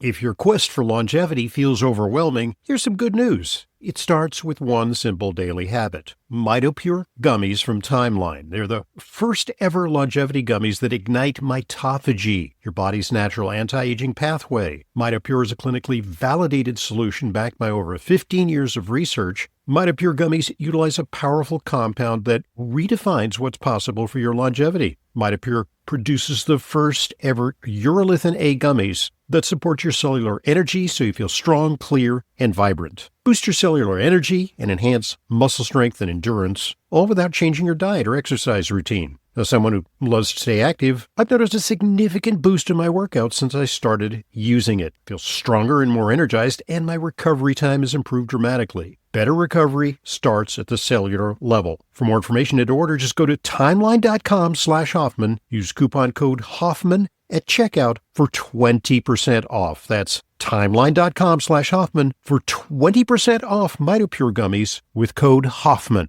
If your quest for longevity feels overwhelming, here's some good news. It starts with one simple daily habit. MitoPure gummies from Timeline. They're the first ever longevity gummies that ignite mitophagy, your body's natural anti-aging pathway. MitoPure is a clinically validated solution backed by over 15 years of research. MitoPure gummies utilize a powerful compound that redefines what's possible for your longevity. MitoPure produces the first ever urolithin A gummies that support your cellular energy so you feel strong, clear, and vibrant. Boost your cellular energy and enhance muscle strength and endurance, all without changing your diet or exercise routine. As someone who loves to stay active, I've noticed a significant boost in my workouts since I started using it. I feel stronger and more energized, and my recovery time has improved dramatically. Better recovery starts at the cellular level. For more information and to order, just go to timeline.com/Hoffman. Use coupon code Hoffman at checkout for 20% off. That's timeline.com/Hoffman for 20% off MitoPure gummies with code Hoffman.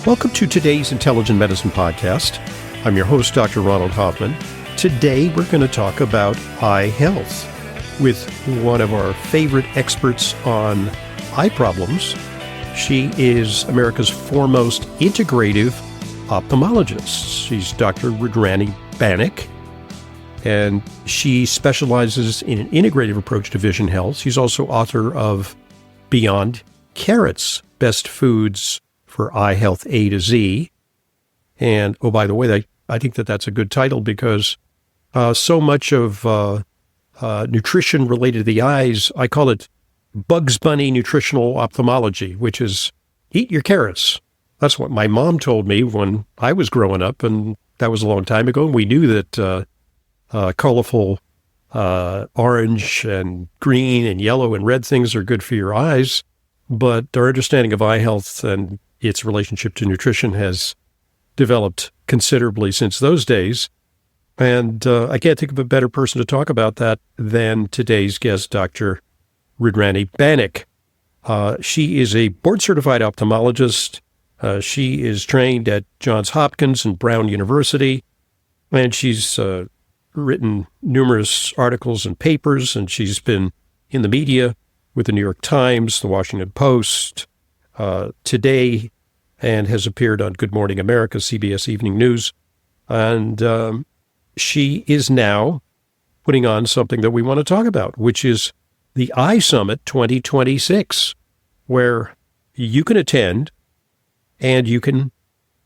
Welcome to today's Intelligent Medicine Podcast. I'm your host, Dr. Ronald Hoffman. Today, we're going to talk about eye health with one of our favorite experts on eye problems. She is America's foremost integrative ophthalmologist. She's Dr. Rudrani Banik, and she specializes in an integrative approach to vision health. She's also author of Beyond Carrots, Best Foods for Eye Health A to Z. And, oh, by the way, I think that's a good title because so much of nutrition related to the eyes, I call it Bugs Bunny nutritional ophthalmology, which is eat your carrots. That's what my mom told me when I was growing up, and that was a long time ago. And we knew that colorful orange and green and yellow and red things are good for your eyes, but our understanding of eye health and its relationship to nutrition has developed considerably since those days. And I can't think of a better person to talk about that than today's guest, Dr. Rudrani Banik. She is a board-certified ophthalmologist. She is trained at Johns Hopkins and Brown University, and she's written numerous articles and papers, and she's been in the media with the New York Times, the Washington Post, Today, and has appeared on Good Morning America, CBS Evening News. And she is now putting on something that we want to talk about, which is the Eye Summit 2026, where you can attend and you can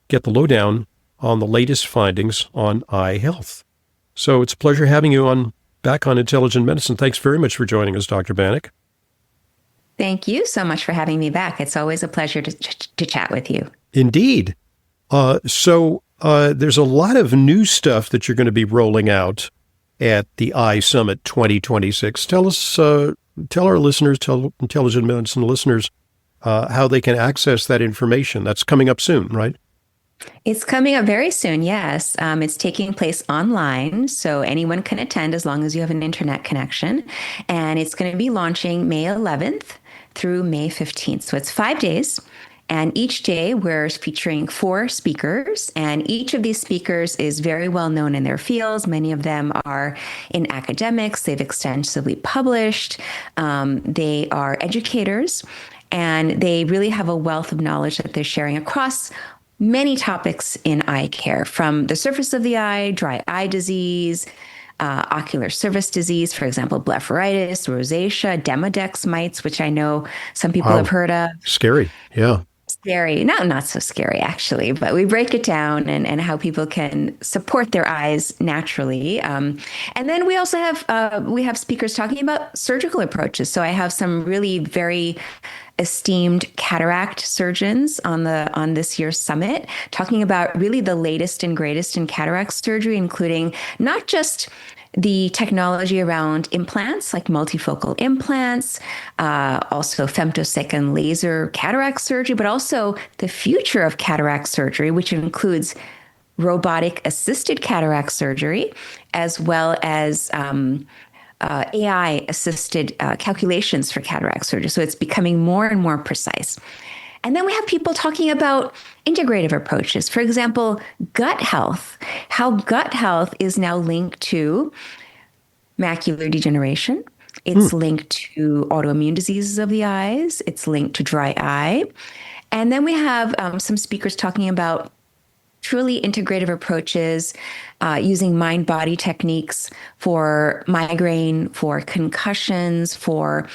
get the lowdown on the latest findings on eye health. So it's a pleasure having you back on Intelligent Medicine. Thanks very much for joining us, Dr. Banik. Thank you so much for having me back. It's always a pleasure to chat with you. Indeed. So there's a lot of new stuff that you're going to be rolling out at the Eye Summit 2026. Tell our listeners, tell Intelligent Medicine listeners, how they can access that information. That's coming up soon, right? It's coming up very soon, yes. It's taking place online, so anyone can attend as long as you have an internet connection. And it's going to be launching May 11th through May 15th. So it's 5 days. And each day we're featuring 4 speakers, and each of these speakers is very well known in their fields. Many of them are in academics. They've extensively published. They are educators, and they really have a wealth of knowledge that they're sharing across many topics in eye care, from the surface of the eye, dry eye disease, ocular surface disease, for example, blepharitis, rosacea, Demodex mites, which I know some people have heard of. Scary, yeah. Scary. No, not so scary, actually, but we break it down and how people can support their eyes naturally. And then we also have speakers talking about surgical approaches. So I have some really very esteemed cataract surgeons on this year's summit, talking about really the latest and greatest in cataract surgery, including not just the technology around implants like multifocal implants, also femtosecond laser cataract surgery, but also the future of cataract surgery, which includes robotic assisted cataract surgery, as well as AI assisted calculations for cataract surgery. So it's becoming more and more precise. And then we have people talking about integrative approaches. For example, gut health, how gut health is now linked to macular degeneration. It's linked to autoimmune diseases of the eyes. It's linked to dry eye. And then we have some speakers talking about truly integrative approaches using mind body techniques for migraine, for concussions, for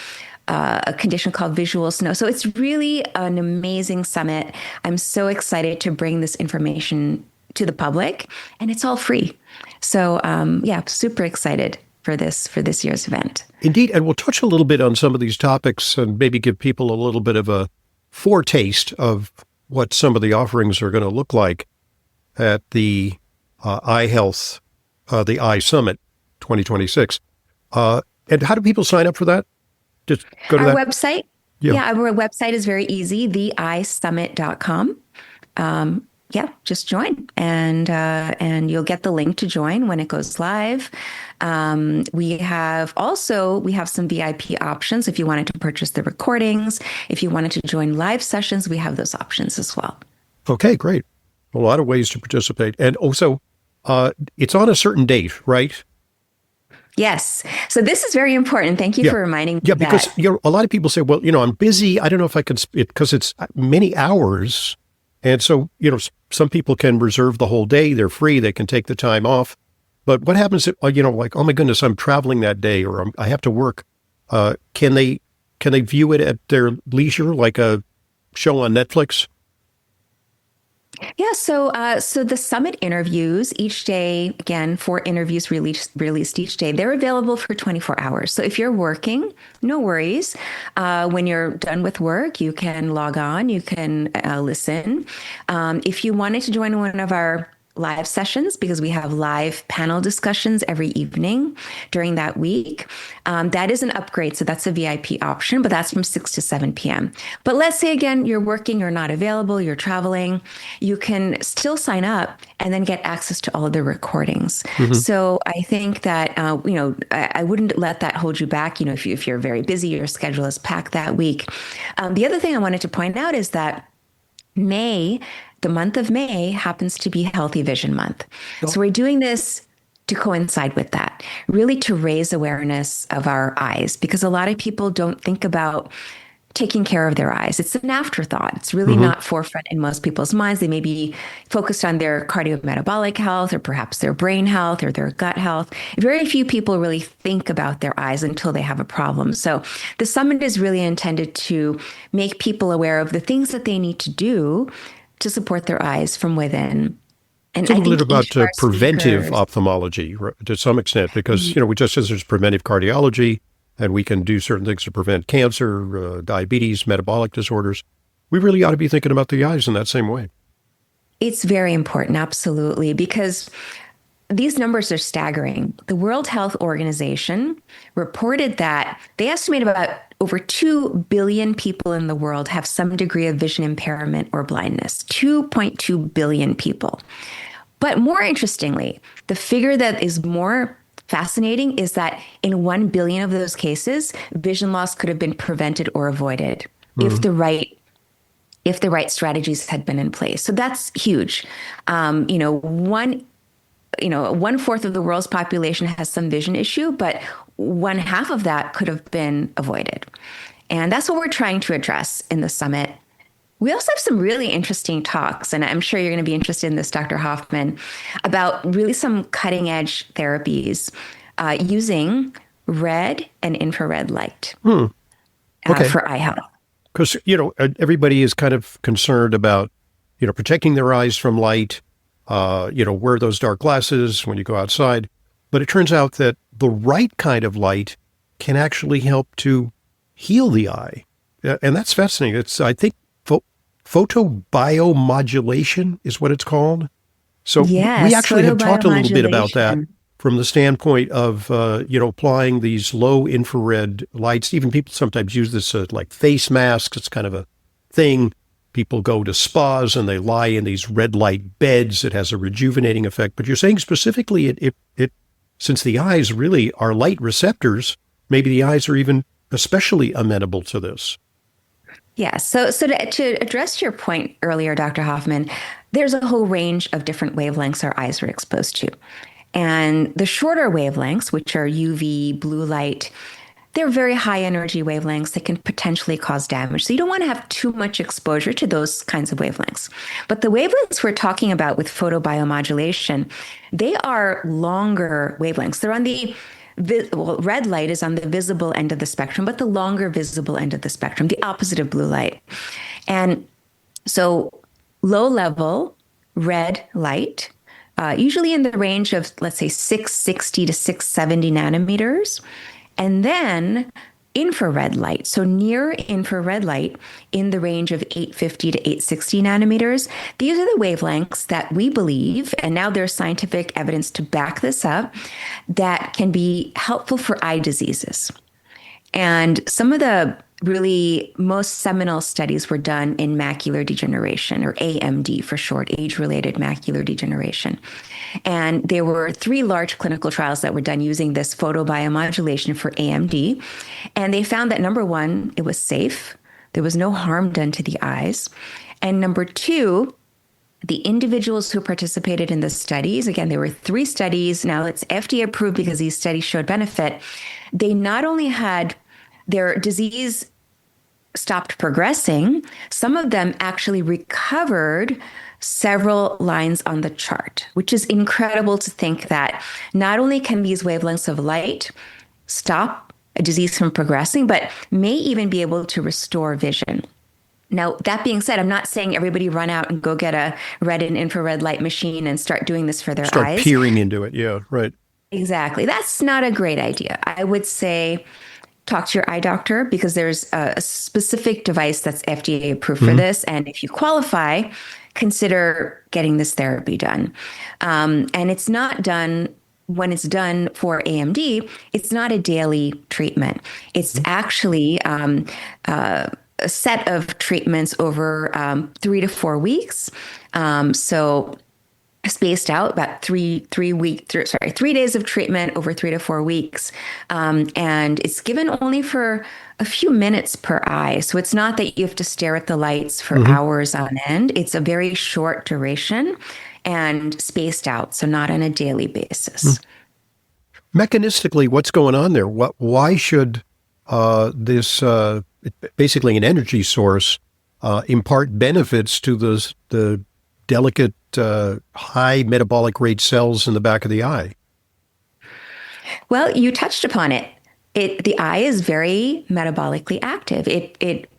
a condition called visual snow. So it's really an amazing summit. I'm so excited to bring this information to the public, and it's all free. So yeah, super excited for this year's event. Indeed, and we'll touch a little bit on some of these topics and maybe give people a little bit of a foretaste of what some of the offerings are going to look like at the Eye Health, the Eye Summit 2026. And how do people sign up for that? Just go to our that website. Yeah, our website is very easy, theeyesummit.com. Yeah, just join, and you'll get the link to join when it goes live. We have some VIP options if you wanted to purchase the recordings. If you wanted to join live sessions, we have those options as well. Okay, great. A lot of ways to participate. And also, it's on a certain date, right? Yes. So this is very important. Thank you for reminding me Yeah, that. because a lot of people say, well, I'm busy. I don't know if I can, because it's many hours. And so, some people can reserve the whole day. They're free. They can take the time off. But what happens if, like, oh my goodness, I'm traveling that day or I have to work. Can they view it at their leisure, like a show on Netflix? Yeah, so the summit interviews each day, again, 4 interviews released each day, they're available for 24 hours. So if you're working, no worries. When you're done with work, you can log on, you can listen. If you wanted to join one of our live sessions, because we have live panel discussions every evening during that week. That is an upgrade. So that's a VIP option, but that's from 6 to 7 p.m. But let's say, again, you're working, you're not available, you're traveling, you can still sign up and then get access to all of the recordings. Mm-hmm. So I think that, I wouldn't let that hold you back. If you're very busy, your schedule is packed that week. The other thing I wanted to point out is that the month of May happens to be Healthy Vision Month. Oh. So we're doing this to coincide with that, really to raise awareness of our eyes, because a lot of people don't think about taking care of their eyes. It's an afterthought. It's really not forefront in most people's minds. They may be focused on their cardiometabolic health or perhaps their brain health or their gut health. Very few people really think about their eyes until they have a problem. So the summit is really intended to make people aware of the things that they need to do to support their eyes from within. And it's a little bit about preventive ophthalmology to some extent, because, we just said there's preventive cardiology, and we can do certain things to prevent cancer, diabetes, metabolic disorders. We really ought to be thinking about the eyes in that same way. It's very important, absolutely, because these numbers are staggering. The World Health Organization reported that they estimate about over 2 billion people in the world have some degree of vision impairment or blindness. 2.2 billion people. But more interestingly, the figure that is more fascinating is that in 1 billion of those cases, vision loss could have been prevented or avoided if the right strategies had been in place. So that's huge. 1/4 of the world's population has some vision issue, but 1/2 of that could have been avoided. And that's what we're trying to address in the summit. We also have some really interesting talks, and I'm sure you're going to be interested in this, Dr. Hoffman, about really some cutting edge therapies using red and infrared light for eye health. Because, everybody is kind of concerned about, protecting their eyes from light, wear those dark glasses when you go outside. But it turns out that the right kind of light can actually help to heal the eye. And that's fascinating. It's, I think, photobiomodulation is what it's called. So yes, we actually have talked a little bit about that from the standpoint of, applying these low infrared lights. Even people sometimes use this like face masks. It's kind of a thing. People go to spas and they lie in these red light beds. It has a rejuvenating effect. But you're saying specifically it since the eyes really are light receptors, maybe the eyes are even especially amenable to this. Yeah. So to address your point earlier, Dr. Hoffman, there's a whole range of different wavelengths our eyes are exposed to. And the shorter wavelengths, which are UV, blue light, they're very high energy wavelengths that can potentially cause damage. So you don't want to have too much exposure to those kinds of wavelengths. But the wavelengths we're talking about with photobiomodulation, they are longer wavelengths. They're on the red light is on the visible end of the spectrum, but the longer visible end of the spectrum, the opposite of blue light. And so low level red light, usually in the range of, let's say, 660 to 670 nanometers. And then infrared light, so near infrared light in the range of 850 to 860 nanometers. These are the wavelengths that we believe, and now there's scientific evidence to back this up, that can be helpful for eye diseases. And some of the really most seminal studies were done in macular degeneration, or AMD for short, age-related macular degeneration. And there were 3 large clinical trials that were done using this photobiomodulation for AMD. And they found that, number one, it was safe. There was no harm done to the eyes. And number 2, the individuals who participated in the studies, again, there were 3 studies. Now it's FDA approved because these studies showed benefit. They not only had their disease stopped progressing, some of them actually recovered several lines on the chart, which is incredible to think that not only can these wavelengths of light stop a disease from progressing, but may even be able to restore vision. Now, that being said, I'm not saying everybody run out and go get a red and infrared light machine and start doing this for their Start eyes. peering into it. Yeah, right. Exactly. That's not a great idea. I would say talk to your eye doctor, because there's a specific device that's FDA approved for this. And if you qualify, consider getting this therapy done. And it's not done, when it's done for AMD, it's not a daily treatment. It's actually a set of treatments over 3 to 4 weeks. So spaced out about 3 days of treatment over 3 to 4 weeks. And it's given only for a few minutes per eye. So it's not that you have to stare at the lights for hours on end. It's a very short duration and spaced out, so not on a daily basis. Mechanistically, what's going on there? Why should this, basically an energy source, impart benefits to the delicate, high metabolic rate cells in the back of the eye? Well, you touched upon it. The eye is very metabolically active. It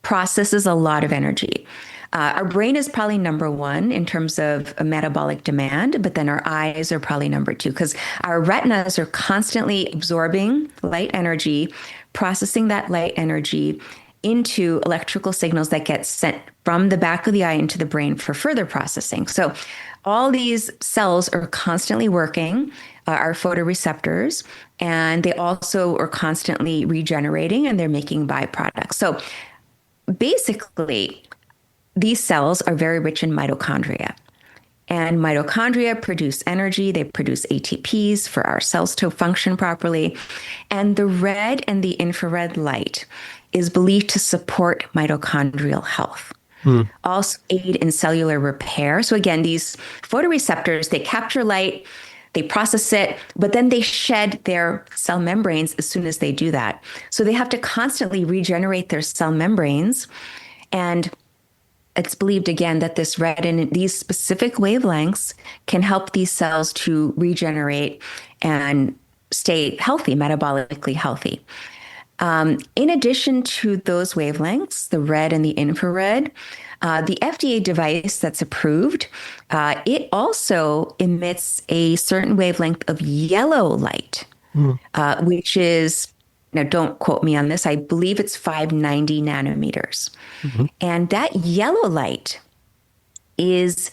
processes a lot of energy. Our brain is probably number 1 in terms of a metabolic demand, but then our eyes are probably number 2, because our retinas are constantly absorbing light energy, processing that light energy into electrical signals that get sent from the back of the eye into the brain for further processing. So all these cells are constantly working, our photoreceptors, and they also are constantly regenerating, and they're making byproducts. So basically, these cells are very rich in mitochondria. And mitochondria produce energy. They produce ATPs for our cells to function properly. And the red and the infrared light is believed to support mitochondrial health. Also aid in cellular repair. So again, these photoreceptors, they capture light, they process it, but then they shed their cell membranes as soon as they do that. So they have to constantly regenerate their cell membranes. And it's believed, again, that this red and these specific wavelengths can help these cells to regenerate and stay healthy, metabolically healthy. In addition to those wavelengths, the red and the infrared, the FDA device that's approved, it also emits a certain wavelength of yellow light, which is, now don't quote me on this, I believe it's 590 nanometers. And that yellow light is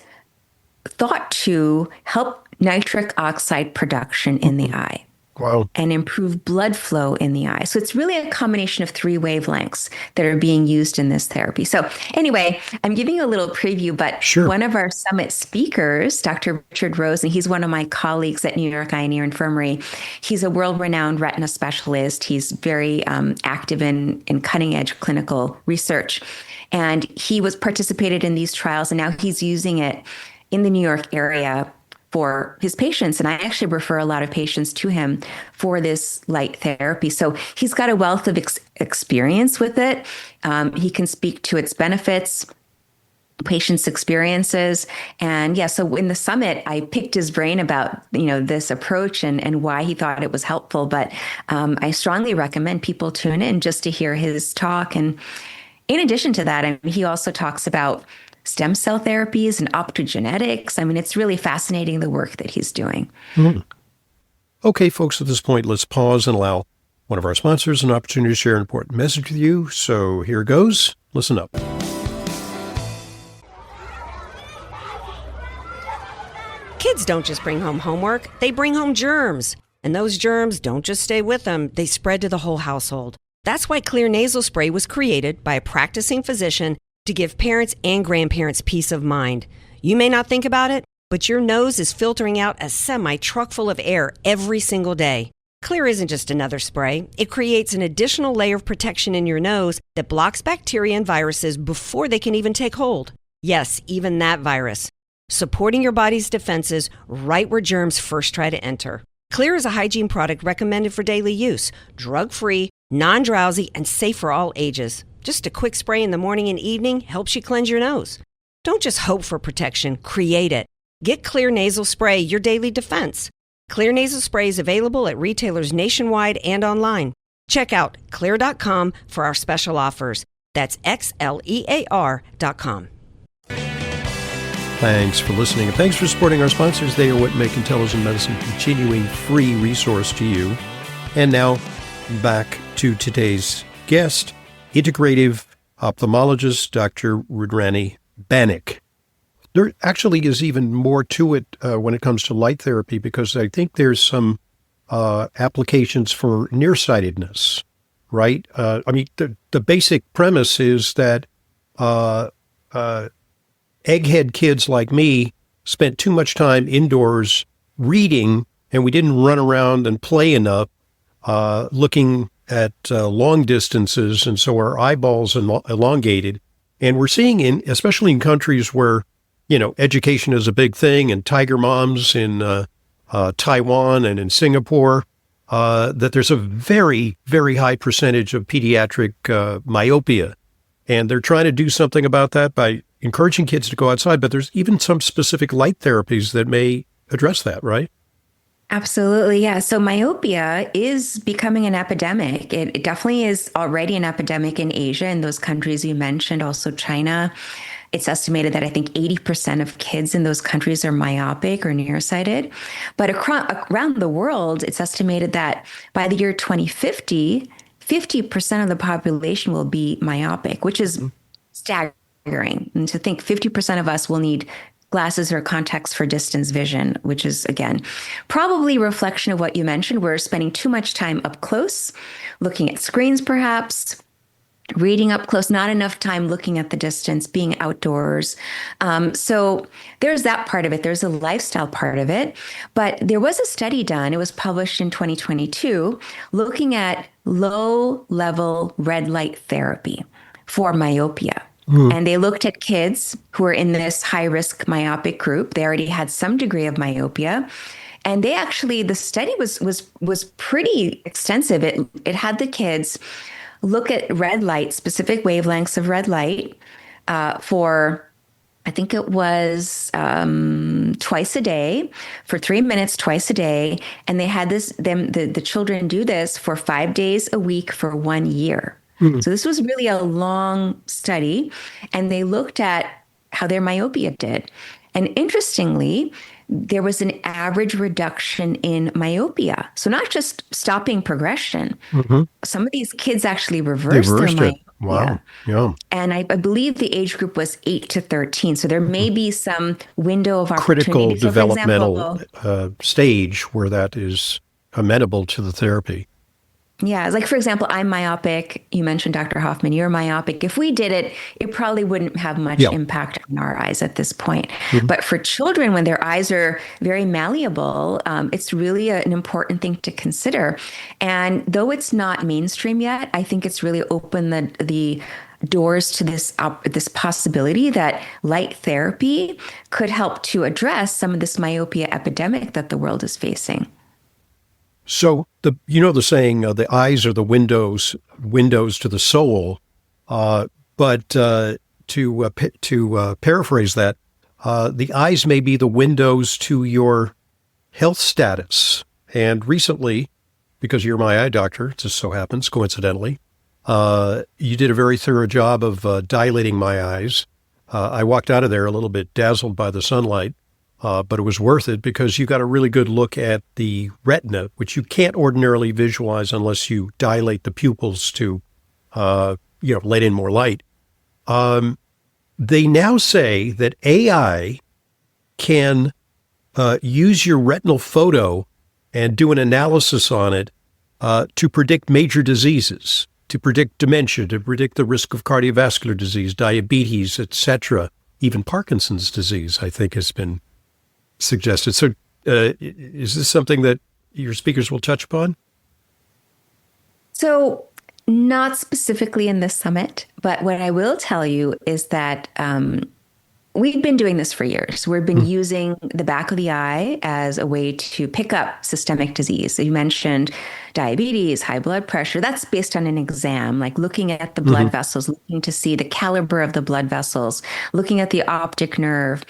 thought to help nitric oxide production in the eye. Wow. and improve blood flow in the eye. So it's really a combination of three wavelengths that are being used in this therapy. So anyway, I'm giving a little preview, but Sure. one of our summit speakers, Dr. Richard Rose, and he's one of my colleagues at New York Eye and Ear Infirmary. He's a world-renowned retina specialist. He's very active in cutting-edge clinical research. And he was participated in these trials, and now he's using it in the New York area for his patients. And I actually refer a lot of patients to him for this light therapy. So he's got a wealth of experience with it. He can speak to its benefits, patients' experiences. And yeah, so in the summit, I picked his brain about, this approach and why he thought it was helpful. But I strongly recommend people tune in just to hear his talk. And in addition to that, he also talks about stem cell therapies and optogenetics. It's really fascinating, the work that he's doing. Mm. Okay, folks, at this point, let's pause and allow one of our sponsors an opportunity to share an important message with you. So here goes. Listen up. Kids don't just bring home homework, they bring home germs. And those germs don't just stay with them, they spread to the whole household. That's why Clear Nasal Spray was created by a practicing physician to give parents and grandparents peace of mind. You may not think about it, but your nose is filtering out a semi-truck full of air every single day. Clear isn't just another spray. It creates an additional layer of protection in your nose that blocks bacteria and viruses before they can even take hold. Yes, even that virus. Supporting your body's defenses right where germs first try to enter. Clear is a hygiene product recommended for daily use, drug-free, non-drowsy, and safe for all ages. Just a quick spray in the morning and evening helps you cleanse your nose. Don't just hope for protection, create it. Get Clear Nasal Spray, your daily defense. Clear Nasal Spray is available at retailers nationwide and online. Check out Xlear.com for our special offers. That's Xlear.com. Thanks for listening, and thanks for supporting our sponsors. They are what make intelligent medicine a continuing free resource to you. And now, back to today's guest, integrative ophthalmologist, Dr. Rudrani Banik. There actually is even more to it when it comes to light therapy, because I think there's some applications for nearsightedness, right? The basic premise is that egghead kids like me spent too much time indoors reading, and we didn't run around and play enough looking at long distances, and so our eyeballs elongated. And we're seeing, especially in countries where, education is a big thing, and tiger moms in Taiwan and in Singapore, that there's a very, very high percentage of pediatric myopia. And they're trying to do something about that by encouraging kids to go outside, but there's even some specific light therapies that may address that, right? Absolutely, yeah. So myopia is becoming an epidemic. It definitely is already an epidemic in Asia, in those countries you mentioned, also China. It's estimated that I think 80% of kids in those countries are myopic or nearsighted. But around the world, it's estimated that by the year 2050, 50% of the population will be myopic, which is staggering. And to think 50% of us will need glasses or contacts for distance vision, which is, again, probably a reflection of what you mentioned. We're spending too much time up close, looking at screens perhaps, reading up close, not enough time looking at the distance, being outdoors. So there's that part of it. There's a lifestyle part of it. But there was a study done, it was published in 2022, looking at low-level red light therapy for myopia. And they looked at kids who were in this high-risk myopic group. They already had some degree of myopia. And they actually, the study was pretty extensive. It had the kids look at red light, specific wavelengths of red light for, I think it was twice a day, for 3 minutes, twice a day. And they had the children do this for 5 days a week for 1 year. So this was really a long study, and they looked at how their myopia did. And interestingly, there was an average reduction in myopia. So not just stopping progression. Some of these kids actually reversed their myopia. Wow. Yeah. And I believe the age group was 8 to 13. So there may be some window of opportunity. Critical developmental stage where that is amenable to the therapy. Yeah, like for example, I'm myopic. You mentioned Dr. Hoffman, you're myopic. If we did it, it probably wouldn't have much Yeah. impact on our eyes at this point. Mhm. But for children, when their eyes are very malleable, it's really an important thing to consider. And though it's not mainstream yet, I think it's really opened the doors to this possibility that light therapy could help to address some of this myopia epidemic that the world is facing. So the saying, the eyes are the windows to the soul. But to paraphrase that, the eyes may be the windows to your health status. And recently, because you're my eye doctor, it just so happens, coincidentally, you did a very thorough job of dilating my eyes. I walked out of there a little bit dazzled by the sunlight. But it was worth it because you got a really good look at the retina, which you can't ordinarily visualize unless you dilate the pupils to, let in more light. They now say that AI can use your retinal photo and do an analysis on it to predict major diseases, to predict dementia, to predict the risk of cardiovascular disease, diabetes, etc. Even Parkinson's disease, I think, has been suggested. So is this something that your speakers will touch upon? So not specifically in this summit, but what I will tell you is that we've been doing this for years. We've been using the back of the eye as a way to pick up systemic disease. So you mentioned diabetes, high blood pressure. That's based on an exam, like looking at the blood vessels, looking to see the caliber of the blood vessels, looking at the optic nerve.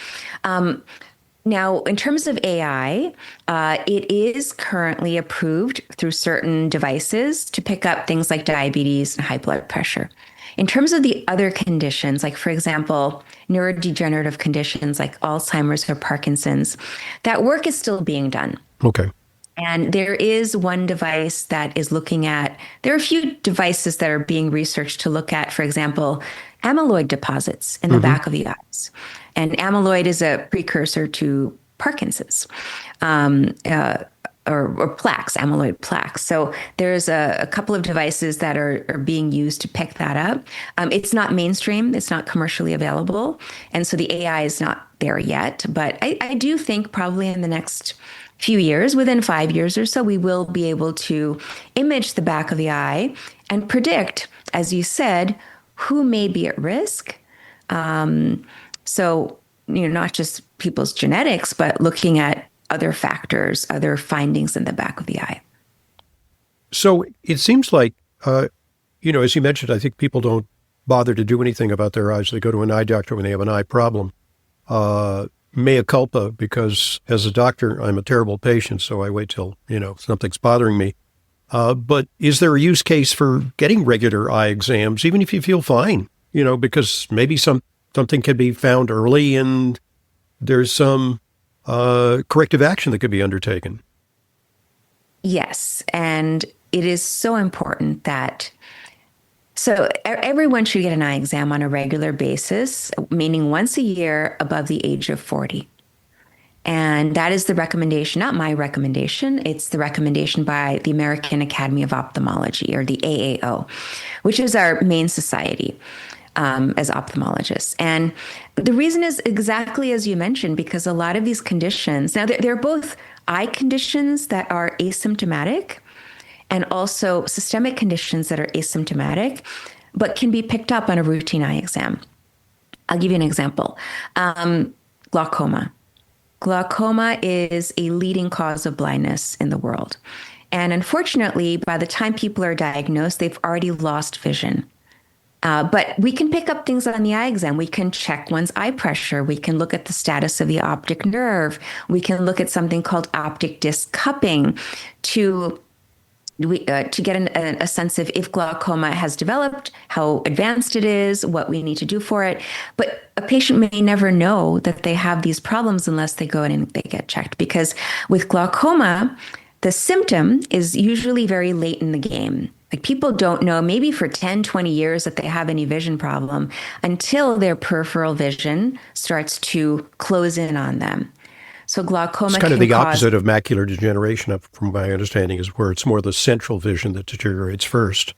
Now, in terms of AI, it is currently approved through certain devices to pick up things like diabetes and high blood pressure. In terms of the other conditions, like, for example, neurodegenerative conditions like Alzheimer's or Parkinson's, that work is still being done. Okay. And there is one device that is looking at, there are a few devices that are being researched to look at, for example, amyloid deposits in the back of the eyes. And amyloid is a precursor to Parkinson's or plaques, amyloid plaques. So there's a couple of devices that are being used to pick that up. It's not mainstream. It's not commercially available. And so the AI is not there yet. But I do think probably in the next few years, within 5 years or so, we will be able to image the back of the eye and predict, as you said, who may be at risk. So, not just people's genetics, but looking at other factors, other findings in the back of the eye. So it seems like, as you mentioned, I think people don't bother to do anything about their eyes. They go to an eye doctor when they have an eye problem. Mea culpa, because as a doctor, I'm a terrible patient, so I wait till, something's bothering me. But is there a use case for getting regular eye exams, even if you feel fine, because maybe something can be found early and there's some corrective action that could be undertaken? Yes. And it is so important that everyone should get an eye exam on a regular basis, meaning once a year above the age of 40. And that is the recommendation, not my recommendation. It's the recommendation by the American Academy of Ophthalmology, or the AAO, which is our main society as ophthalmologists. And the reason is exactly as you mentioned, because a lot of these conditions, now they're both eye conditions that are asymptomatic and also systemic conditions that are asymptomatic, but can be picked up on a routine eye exam. I'll give you an example. Glaucoma. Glaucoma is a leading cause of blindness in the world. And unfortunately, by the time people are diagnosed, they've already lost vision. But we can pick up things on the eye exam. We can check one's eye pressure. We can look at the status of the optic nerve. We can look at something called optic disc cupping to get a sense of if glaucoma has developed, how advanced it is, what we need to do for it. But a patient may never know that they have these problems unless they go in and they get checked. Because with glaucoma, the symptom is usually very late in the game. Like, people don't know maybe for 10, 20 years that they have any vision problem until their peripheral vision starts to close in on them. So It's glaucoma kind of can the cause. opposite of macular degeneration, from my understanding, is where it's more the central vision that deteriorates first.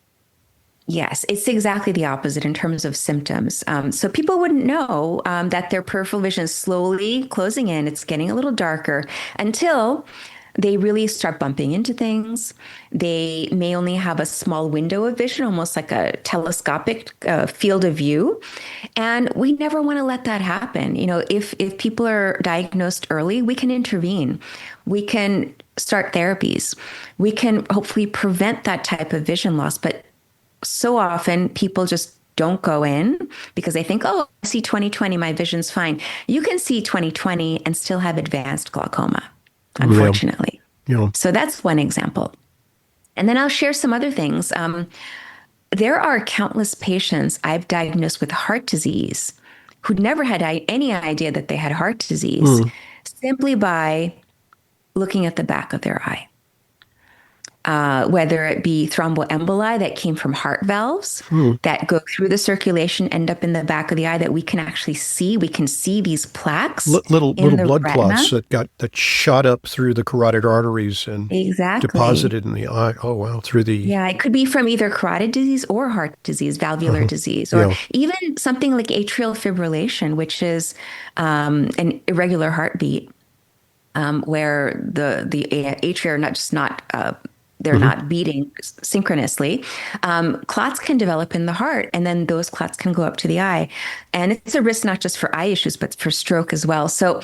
Yes, it's exactly the opposite in terms of symptoms. So people wouldn't know that their peripheral vision is slowly closing in. It's getting a little darker until they really start bumping into things. They may only have a small window of vision, almost like a telescopic field of view. And we never want to let that happen. If people are diagnosed early, we can intervene. We can start therapies. We can hopefully prevent that type of vision loss. But so often people just don't go in because they think, oh, I see 20/20, my vision's fine. You can see 20/20 and still have advanced glaucoma, Yeah. unfortunately. Yeah. So that's one example. And then I'll share some other things. There are countless patients I've diagnosed with heart disease who never had any idea that they had heart disease Mm. simply by looking at the back of their eye. Whether it be thromboemboli that came from heart valves Mm. that go through the circulation, end up in the back of the eye that we can actually see. We can see these plaques Little in the blood retina. clots that shot up through the carotid arteries and Exactly. deposited in the eye. Oh wow, through the Yeah, it could be from either carotid disease or heart disease, valvular uh disease, or yeah. even something like atrial fibrillation, which is an irregular heartbeat where the atria are not they're Hmm. not beating synchronously. Clots can develop in the heart, and then those clots can go up to the eye, and it's a risk not just for eye issues but for stroke as well. So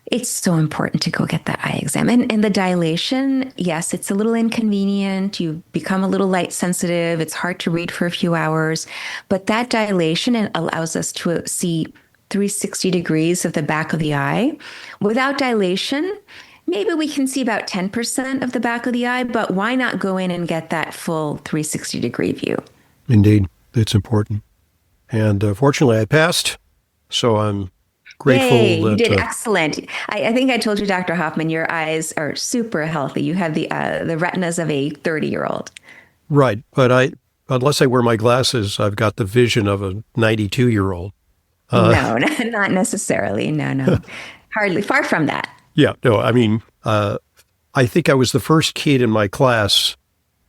it's so important to go get that eye exam. And the dilation, yes, it's a little inconvenient. You become a little light sensitive. It's hard to read for a few hours, but that dilation allows us to see 360 degrees of the back of the eye. Without dilation, maybe we can see about 10% of the back of the eye, but why not go in and get that full 360-degree view? Indeed, it's important. And fortunately, I passed, so I'm grateful Yay, you that. did excellent. I think I told you, Dr. Hoffman, your eyes are super healthy. You have the retinas of a 30-year-old. Right, but unless I wear my glasses, I've got the vision of a 92-year-old. No, not necessarily. No, no. Hardly. Far from that. Yeah, no, I mean, I think I was the first kid in my class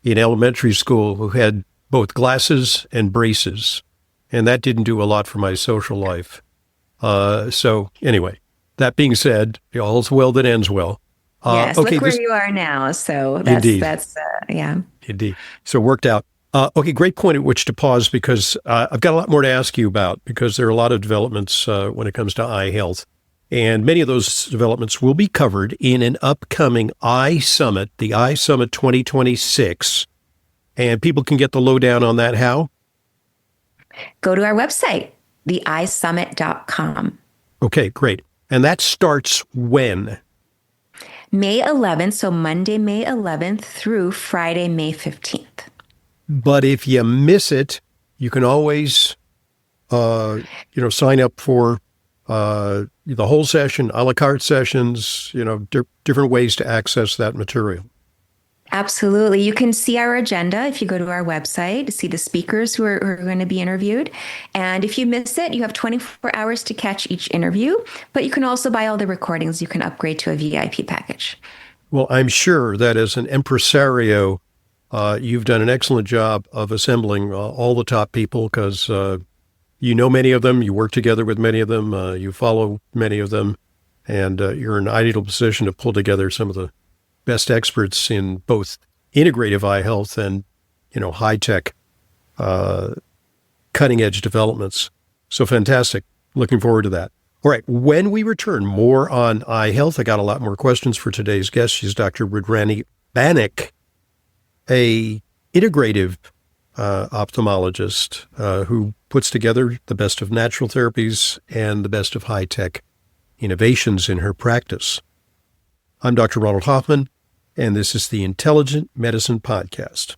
in elementary school who had both glasses and braces, and that didn't do a lot for my social life. So anyway, that being said, all's well that ends well. Yes, Okay, look where you are now. So indeed, that's yeah. indeed. So it worked out. Okay, great point at which to pause because I've got a lot more to ask you about because there are a lot of developments when it comes to eye health. And many of those developments will be covered in an upcoming Eye Summit, the Eye Summit 2026. And people can get the lowdown on that how? Go to our website, theeyesummit.com. Okay, great. And that starts when? May 11th, so Monday, May 11th through Friday, May 15th. But if you miss it, you can always, sign up for the whole session, a la carte sessions, different ways to access that material. Absolutely. You can see our agenda if you go to our website to see the speakers who are going to be interviewed. And if you miss it, you have 24 hours to catch each interview, but you can also buy all the recordings. You can upgrade to a VIP package. Well, I'm sure that as an impresario, you've done an excellent job of assembling all the top people because you know many of them, you work together with many of them, you follow many of them, and you're in an ideal position to pull together some of the best experts in both integrative eye health and, high-tech, cutting-edge developments. So fantastic. Looking forward to that. All right. When we return, more on eye health. I got a lot more questions for today's guest. She's Dr. Rudrani Banik, a integrative ophthalmologist who puts together the best of natural therapies and the best of high-tech innovations in her practice. I'm Dr. Ronald Hoffman, and this is the Intelligent Medicine Podcast.